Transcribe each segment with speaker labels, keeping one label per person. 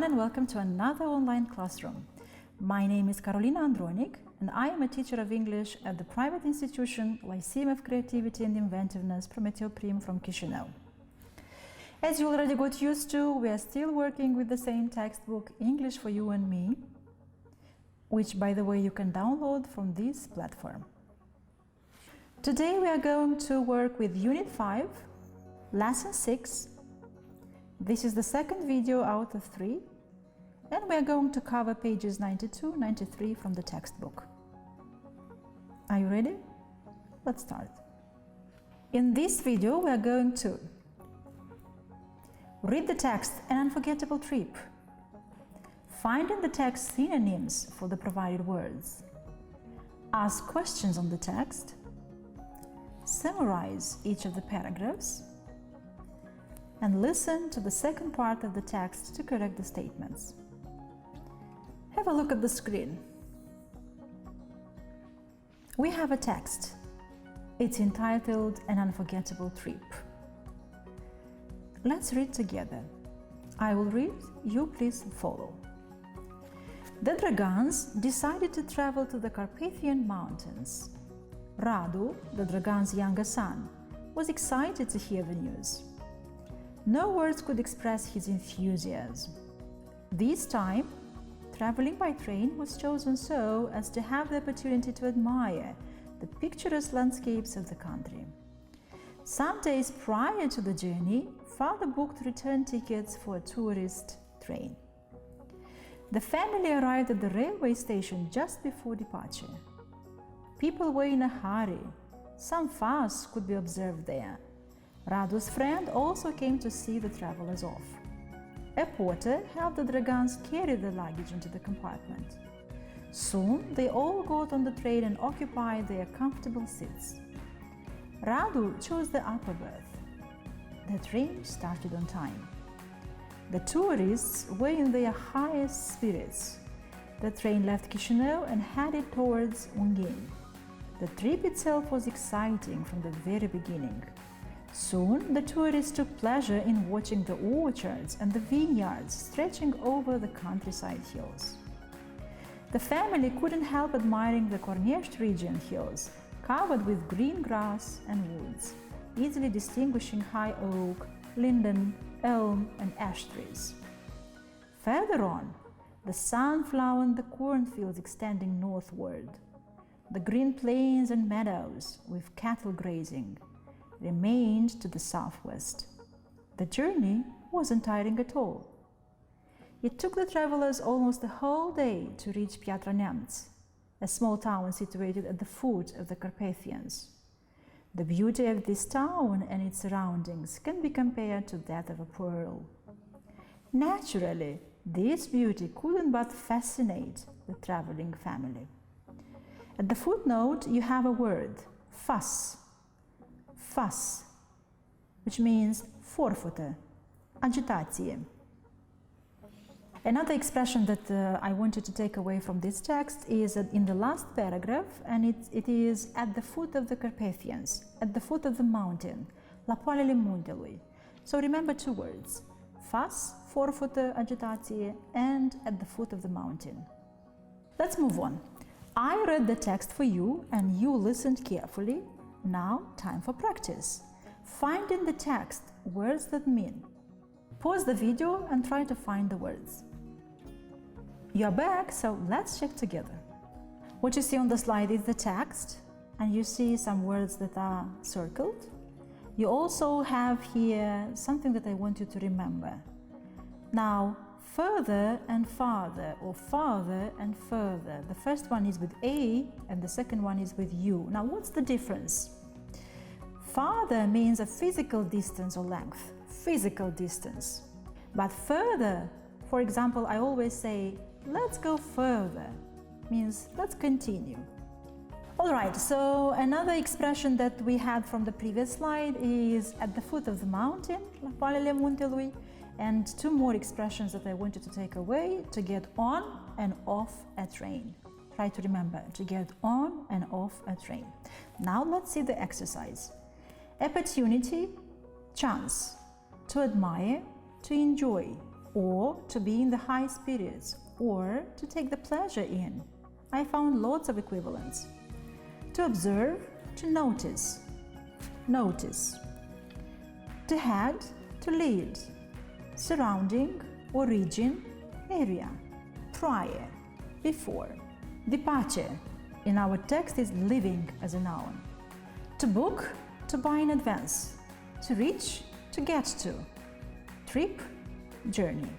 Speaker 1: And welcome to another online classroom. My name is Carolina Andronic and I am a teacher of English at the private institution Lecțiile of Creativity and Inventiveness Prometeu Prim from Chisinau. As you already got used to, we are still working with the same textbook, English for You and Me, which, by the way, you can download from this platform. Today we are going to work with Unit 5, Lesson 6. This is the second video out of 3, and we are going to cover pages 92-93 from the textbook. Are you ready? Let's start. In this video, we are going to read the text, An Unforgettable Trip, find in the text synonyms for the provided words, ask questions on the text, summarize each of the paragraphs, and listen to the second part of the text to correct the statements. Have a look at the screen. We have a text. It's entitled An Unforgettable Trip. Let's read together. I will read, you please follow. The Dragans decided to travel to the Carpathian Mountains. Radu, the Dragan's younger son, was excited to hear the news. No words could express his enthusiasm. This time, traveling by train was chosen so as to have the opportunity to admire the picturesque landscapes of the country. Some days prior to the journey, father booked return tickets for a tourist train. The family arrived at the railway station just before departure. People were in a hurry. Some fuss could be observed there. Radu's friend also came to see the travelers off. A porter helped the Dragans carry the luggage into the compartment. Soon they all got on the train and occupied their comfortable seats. Radu chose the upper berth. The train started on time. The tourists were in their highest spirits. The train left Chisinau and headed towards Ungheni. The trip itself was exciting from the very beginning. Soon, the tourists took pleasure in watching the orchards and the vineyards stretching over the countryside hills. The family couldn't help admiring the Cornești region hills, covered with green grass and woods, easily distinguishing high oak, linden, elm, and ash trees. Further on, the sunflower and the cornfields extending northward, the green plains and meadows with cattle grazing, remained to the southwest. The journey wasn't tiring at all. It took the travelers almost a whole day to reach Piatra Neamț, a small town situated at the foot of the Carpathians. The beauty of this town and its surroundings can be compared to that of a pearl. Naturally, this beauty couldn't but fascinate the traveling family. At the footnote, you have a word, fuss. Fuss, which means forfătă, agitație. Another expression that I want you to take away from this text is in the last paragraph, and it is at the foot of the Carpathians, at the foot of the mountain, la poalele muntelui. So remember two words, fuss, forfătă, agitație, and at the foot of the mountain. Let's move on. I read the text for you and you listened carefully. Now, time for practice. Find in the text words that mean. Pause the video and try to find the words. You're back, so let's check together. What you see on the slide is the text, and you see some words that are circled. You also have here something that I want you to remember. Now, further and farther, or farther and further. The first one is with A and the second one is with U. Now, what's the difference? Farther means a physical distance or length, physical distance. But further, for example, I always say, let's go further, means let's continue. All right, so another expression that we had from the previous slide is at the foot of the mountain, la poalele muntelui, and two more expressions that I want you to take away: to get on and off a train. Try to remember, to get on and off a train. Now let's see the exercise. Opportunity, chance, to admire, to enjoy, or to be in the high spirits, or to take the pleasure in. I found lots of equivalents. To observe, to notice, notice. To head, to lead. Surrounding or region, area. Prior, before. Departure, in our text is living as a noun. To book, to buy in advance. To reach, to get to. Trip, journey.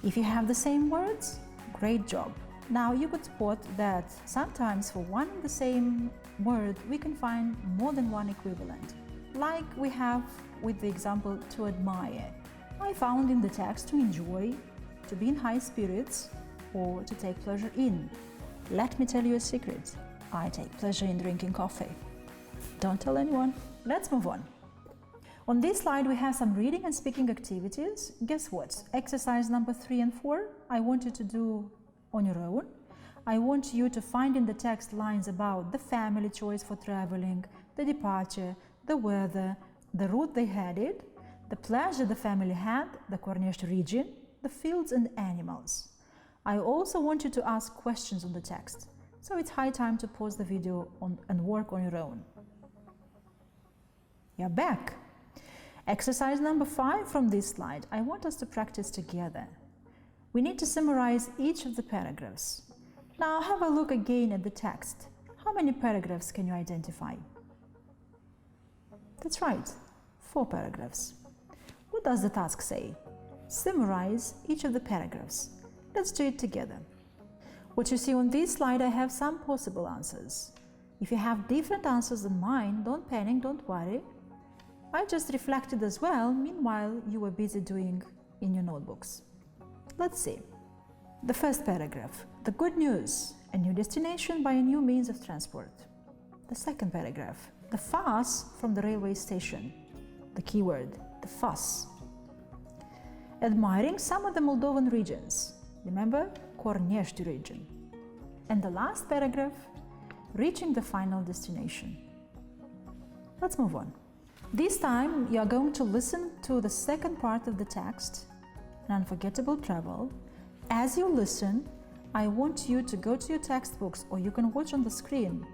Speaker 1: If you have the same words, great job. Now you could spot that sometimes for one and the same word we can find more than one equivalent, like we have with the example to admire. I found in the text to enjoy, to be in high spirits, or to take pleasure in. Let me tell you a secret. I take pleasure in drinking coffee. Don't tell anyone. Let's move on. On this slide we have some reading and speaking activities. Guess what? Exercise number 3 and 4 I want you to do on your own. I want you to find in the text lines about the family choice for traveling, the departure, the weather, the route they headed, the pleasure the family had, the Cornești region, the fields and animals. I also want you to ask questions on the text, so it's high time to pause the video and work on your own. You're back! Exercise number 5 from this slide, I want us to practice together. We need to summarize each of the paragraphs. Now have a look again at the text. How many paragraphs can you identify? That's right, 4 paragraphs. What does the task say? Summarize each of the paragraphs. Let's do it together. What you see on this slide, I have some possible answers. If you have different answers than mine, don't panic, don't worry. I just reflected as well, meanwhile you were busy doing in your notebooks. Let's see. The first paragraph, the good news, a new destination by a new means of transport. The second paragraph, the fuss from the railway station. The keyword, the fuss. Admiring some of the Moldovan regions. Remember, Cornești region. And the last paragraph, reaching the final destination. Let's move on. This time you are going to listen to the second part of the text, an unforgettable travel. As you listen, I want you to go to your textbooks, or you can watch on the screen,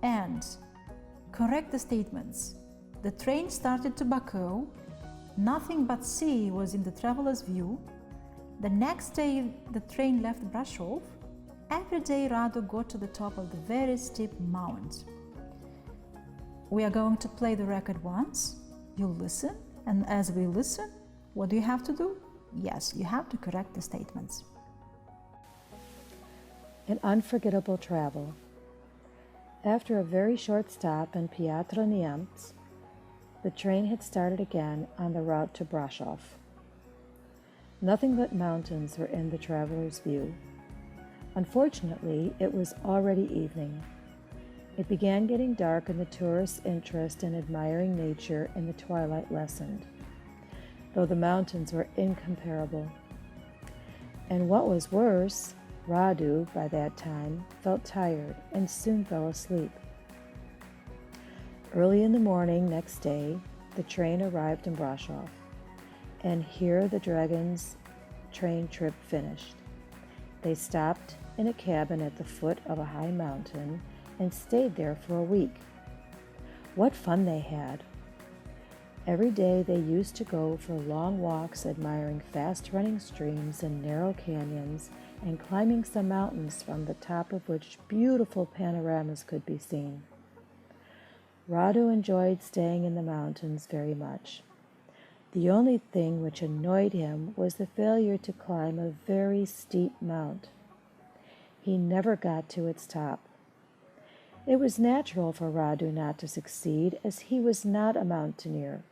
Speaker 1: and correct the statements. The train started to Bacău, nothing but sea was in the traveler's view. The next day the train left Brașov. Every day Radu got to the top of the very steep mount. We are going to play the record once. You listen, and as we listen, what do you have to do? Yes, you have to correct the statements.
Speaker 2: An unforgettable travel. After a very short stop in Piatra Neamț, the train had started again on the route to Brașov. Nothing but mountains were in the traveler's view. Unfortunately, it was already evening. It began getting dark, and the tourist's interest in admiring nature in the twilight lessened, though the mountains were incomparable. And what was worse, Radu, by that time, felt tired and soon fell asleep. Early in the morning next day, the train arrived in Brașov, and here the Dragons' train trip finished. They stopped in a cabin at the foot of a high mountain and stayed there for a week. What fun they had! Every day they used to go for long walks, admiring fast-running streams and narrow canyons, and climbing some mountains from the top of which beautiful panoramas could be seen. Radu enjoyed staying in the mountains very much. The only thing which annoyed him was the failure to climb a very steep mount. He never got to its top. It was natural for Radu not to succeed, as he was not a mountaineer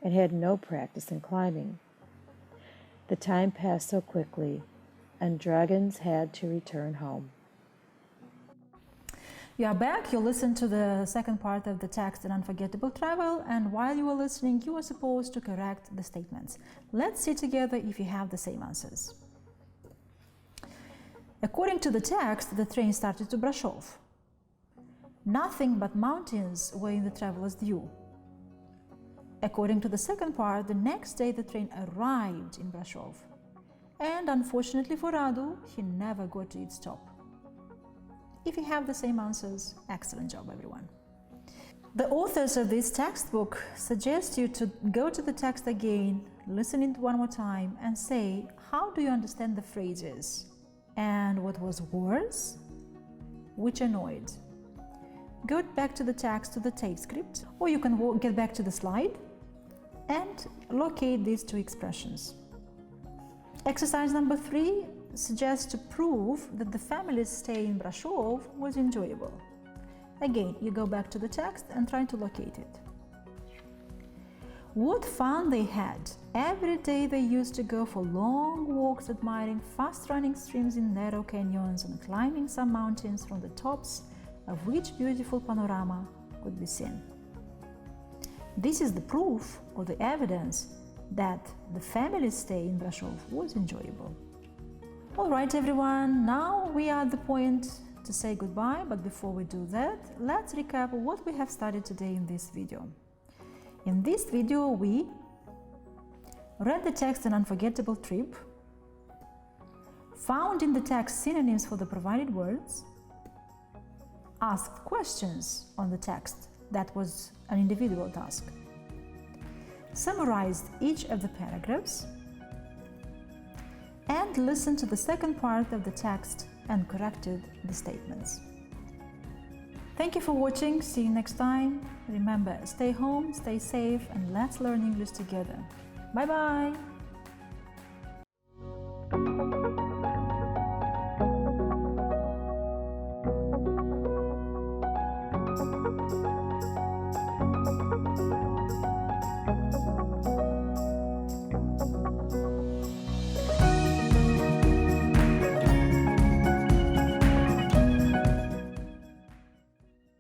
Speaker 2: and had no practice in climbing. The time passed so quickly, and Dragons had to return home.
Speaker 1: You are back, you listen to the second part of the text, An Unforgettable Travel, and while you are listening, you are supposed to correct the statements. Let's see together if you have the same answers. According to the text, the train started to brush off. Nothing but mountains were in the traveler's view. According to the second part, the next day the train arrived in Brasov. And unfortunately for Radu, he never got to its stop. If you have the same answers, excellent job, everyone. The authors of this textbook suggest you to go to the text again, listen it one more time, and say, how do you understand the phrases? And what was worse? Which annoyed? Go back to the text, to the tape script, or you can get back to the slide and locate these two expressions. Exercise number 3 suggests to prove that the family's stay in Brasov was enjoyable. Again, you go back to the text and try to locate it. What fun they had! Every day they used to go for long walks admiring fast-running streams in narrow canyons and climbing some mountains from the tops of which beautiful panorama could be seen. This is the proof or the evidence that the family's stay in Brasov was enjoyable. Alright everyone, now we are at the point to say goodbye, but before we do that, let's recap what we have studied today in this video. In this video, we read the text An Unforgettable Trip, found in the text synonyms for the provided words, asked questions on the text, that was an individual task, summarized each of the paragraphs, and listened to the second part of the text and corrected the statements. Thank you for watching, see you next time. Remember, stay home, stay safe, and let's learn English together. Bye bye!